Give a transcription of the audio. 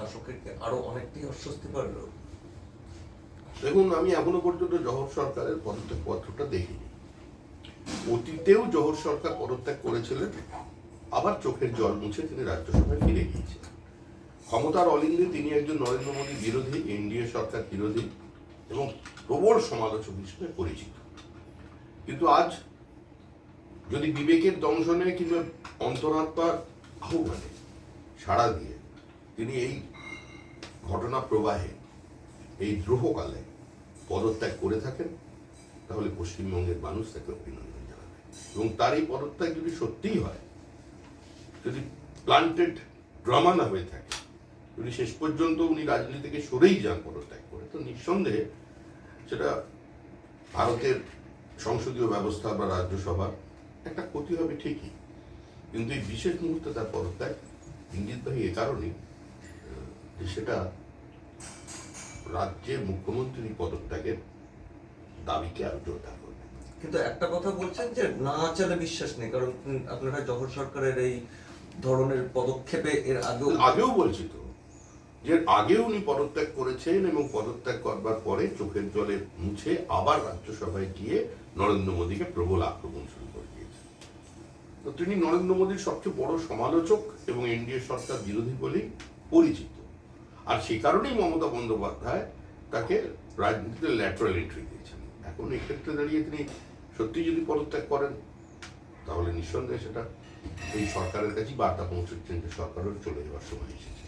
শাসকের আরো অনেকটাই অস্বস্তি বাড়লো? দেখুন, আমি এখনো পর্যন্ত জহর সরকারের পদত্যাগ পত্রটা দেখিনি। অতীতেও জহর সরকার পদত্যাগ করেছিলেন, আবার চোখের জল মুছে তিনি রাজ্যসভায় ফিরে গিয়েছেন। ক্ষমতার অলিন্দে তিনি একজন নরেন্দ্র মোদী বিরোধী, এনডিএ সরকার বিরোধী এবং প্রবল সমালোচক হিসেবে পরিচিত। কিন্তু আজ যদি বিবেকের দংশনে কিংবা অন্তরাত্মার আহ্বানে সাড়া দিয়ে তিনি এই ঘটনা প্রবাহে, এই দ্রোহকালে পদত্যাগ করে থাকেন, তাহলে পশ্চিমবঙ্গের মানুষ তাকে অভিনন্দন জানাবে। এবং তার এই পদত্যাগ যদি সত্যিই হয়, যদি প্লান্টেড ড্রামা না হয়ে থাকে, যদি শেষ পর্যন্ত উনি রাজনীতি থেকে সরেই যান পদত্যাগ করে, তো নিঃসন্দেহে সেটা ভারতের সংসদীয় ব্যবস্থা বা রাজ্যসভার একটা ক্ষতি হবে ঠিকই। কিন্তু এই বিশেষ মুহূর্তে তার পদত্যাগ ইঙ্গিতবাহী এ কারণেই যে সেটা রাজ্যের মুখ্যমন্ত্রীর পদত্যাগের দাবিকে আরো জোরদার করবে। কিন্তু একটা কথা বলছেন যে না চালে বিশ্বাস নেই, কারণ আপনারা জহর সরকারের এই ধরনের পদক্ষেপে এর আগেও বলছি তো, যে আগেও উনি পদত্যাগ করেছেন এবং পদত্যাগ করবার পরে চোখের জলে মুছে আবার রাজ্যসভায় গিয়ে নরেন্দ্র মোদীকে প্রবল আক্রমণ শুরু করে দিয়েছেন। তো তিনি নরেন্দ্র মোদীর সবচেয়ে বড় সমালোচক এবং এনডিএ সরকার বিরোধী বলেই পরিচিত। আর সেই কারণেই মমতা বন্দ্যোপাধ্যায় তাকে রাজনীতিতে ল্যাটারাল এন্ট্রি দিয়েছেন। এখন এই ক্ষেত্রে দাঁড়িয়ে তিনি সত্যি যদি পদত্যাগ করেন, তাহলে নিঃসন্দেহে সেটা এই সরকারের কাছেই বার্তা পৌঁছচ্ছেন যে সরকারের চলে যাওয়ার সময় এসেছে।